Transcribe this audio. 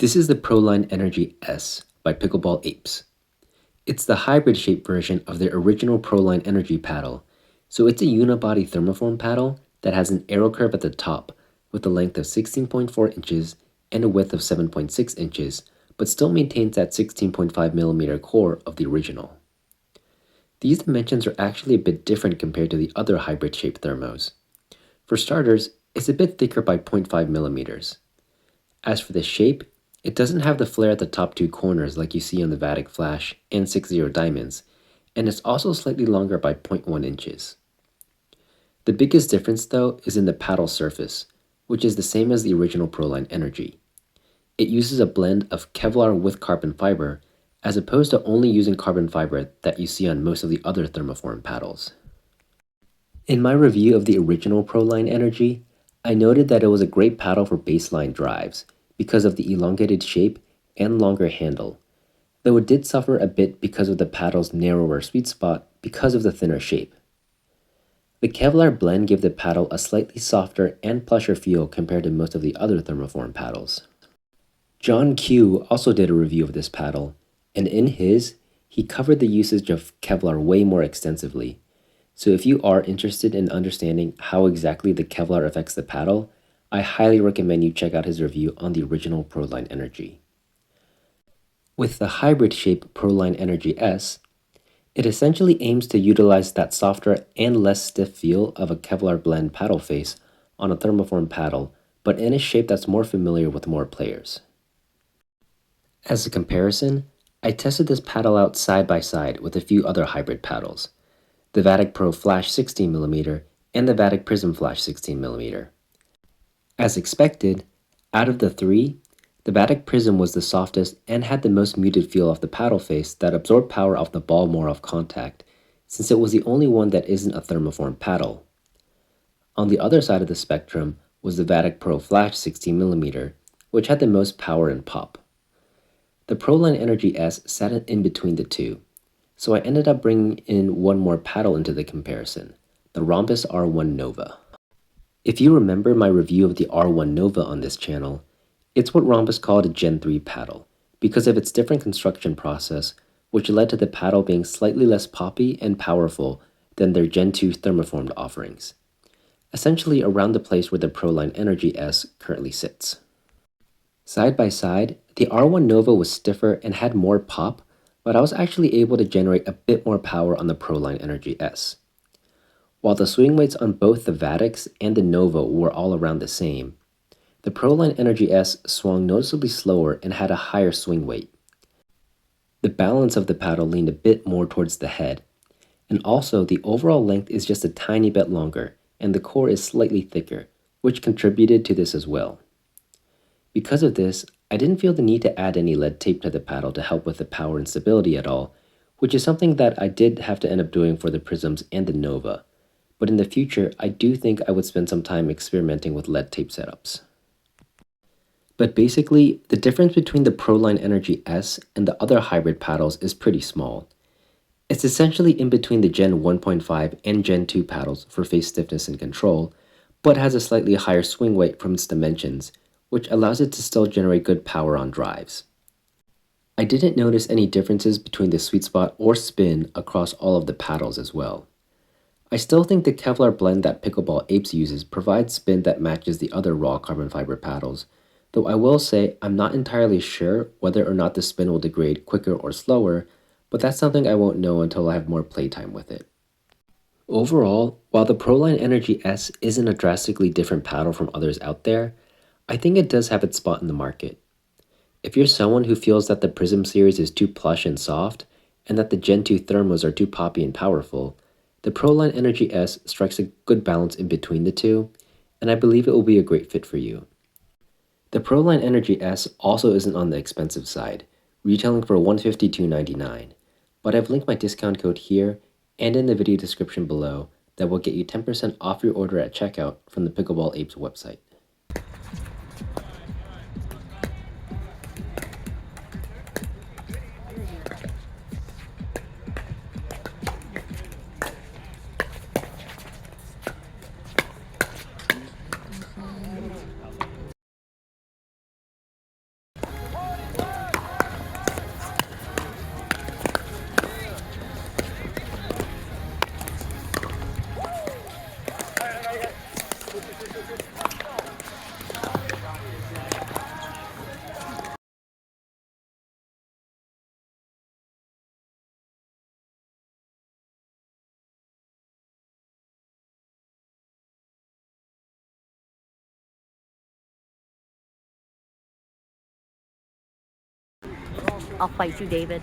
This is the Proline Energy S by Pickleball Apes. It's the hybrid shaped version of the original Proline Energy paddle, so it's a unibody thermoform paddle that has an arrow curve at the top with a length of 16.4 inches and a width of 7.6 inches, but still maintains that 16.5mm core of the original. These dimensions are actually a bit different compared to the other hybrid shaped thermos. For starters, it's a bit thicker by 0.5mm. As for the shape, it doesn't have the flare at the top two corners like you see on the Vatic Flash and 6-0 Diamonds, and it's also slightly longer by 0.1 inches. The biggest difference though is in the paddle surface, which is the same as the original Proline Energy. It uses a blend of Kevlar with carbon fiber, as opposed to only using carbon fiber that you see on most of the other thermoform paddles. In my review of the original Proline Energy, I noted that it was a great paddle for baseline drives because of the elongated shape and longer handle, though it did suffer a bit because of the paddle's narrower sweet spot because of the thinner shape. The Kevlar blend gave the paddle a slightly softer and plusher feel compared to most of the other thermoform paddles. John Q also did a review of this paddle, and in his, he covered the usage of Kevlar way more extensively. So if you are interested in understanding how exactly the Kevlar affects the paddle, I highly recommend you check out his review on the original Proline Energy. With the hybrid shape Proline Energy S, it essentially aims to utilize that softer and less stiff feel of a Kevlar blend paddle face on a thermoform paddle, but in a shape that's more familiar with more players. As a comparison, I tested this paddle out side by side with a few other hybrid paddles, the Vatic Pro Flash 16mm and the Vatic Prism Flash 16mm. As expected, out of the three, the Vatic Prism was the softest and had the most muted feel off the paddle face that absorbed power off the ball more off contact, since it was the only one that isn't a thermoform paddle. On the other side of the spectrum was the Vatic Pro Flash 16mm, which had the most power and pop. The Proline Energy S sat in between the two, so I ended up bringing in one more paddle into the comparison, the Rhombus R1 Nova. If you remember my review of the R1 Nova on this channel, it's what Rhombus called a Gen 3 paddle, because of its different construction process, which led to the paddle being slightly less poppy and powerful than their Gen 2 thermoformed offerings, essentially around the place where the Proline Energy S currently sits. Side by side, the R1 Nova was stiffer and had more pop, but I was actually able to generate a bit more power on the Proline Energy S. While the swing weights on both the Vatics and the Nova were all around the same, the Proline Energy S swung noticeably slower and had a higher swing weight. The balance of the paddle leaned a bit more towards the head, and also the overall length is just a tiny bit longer, and the core is slightly thicker, which contributed to this as well. Because of this, I didn't feel the need to add any lead tape to the paddle to help with the power and stability at all, which is something that I did have to end up doing for the Prisms and the Nova. But in the future, I do think I would spend some time experimenting with lead tape setups. But basically, the difference between the Proline Energy S and the other hybrid paddles is pretty small. It's essentially in between the Gen 1.5 and Gen 2 paddles for face stiffness and control, but has a slightly higher swing weight from its dimensions, which allows it to still generate good power on drives. I didn't notice any differences between the sweet spot or spin across all of the paddles as well. I still think the Kevlar blend that Pickleball Apes uses provides spin that matches the other raw carbon fiber paddles, though I will say I'm not entirely sure whether or not the spin will degrade quicker or slower, but that's something I won't know until I have more playtime with it. Overall, while the Proline Energy S isn't a drastically different paddle from others out there, I think it does have its spot in the market. If you're someone who feels that the Prism series is too plush and soft, and that the Gen 2 thermos are too poppy and powerful, the Proline Energy S strikes a good balance in between the two, and I believe it will be a great fit for you. The Proline Energy S also isn't on the expensive side, retailing for $152.99, but I've linked my discount code here and in the video description below that will get you 10% off your order at checkout from the Pickleball Apes website. I'll fight you, David.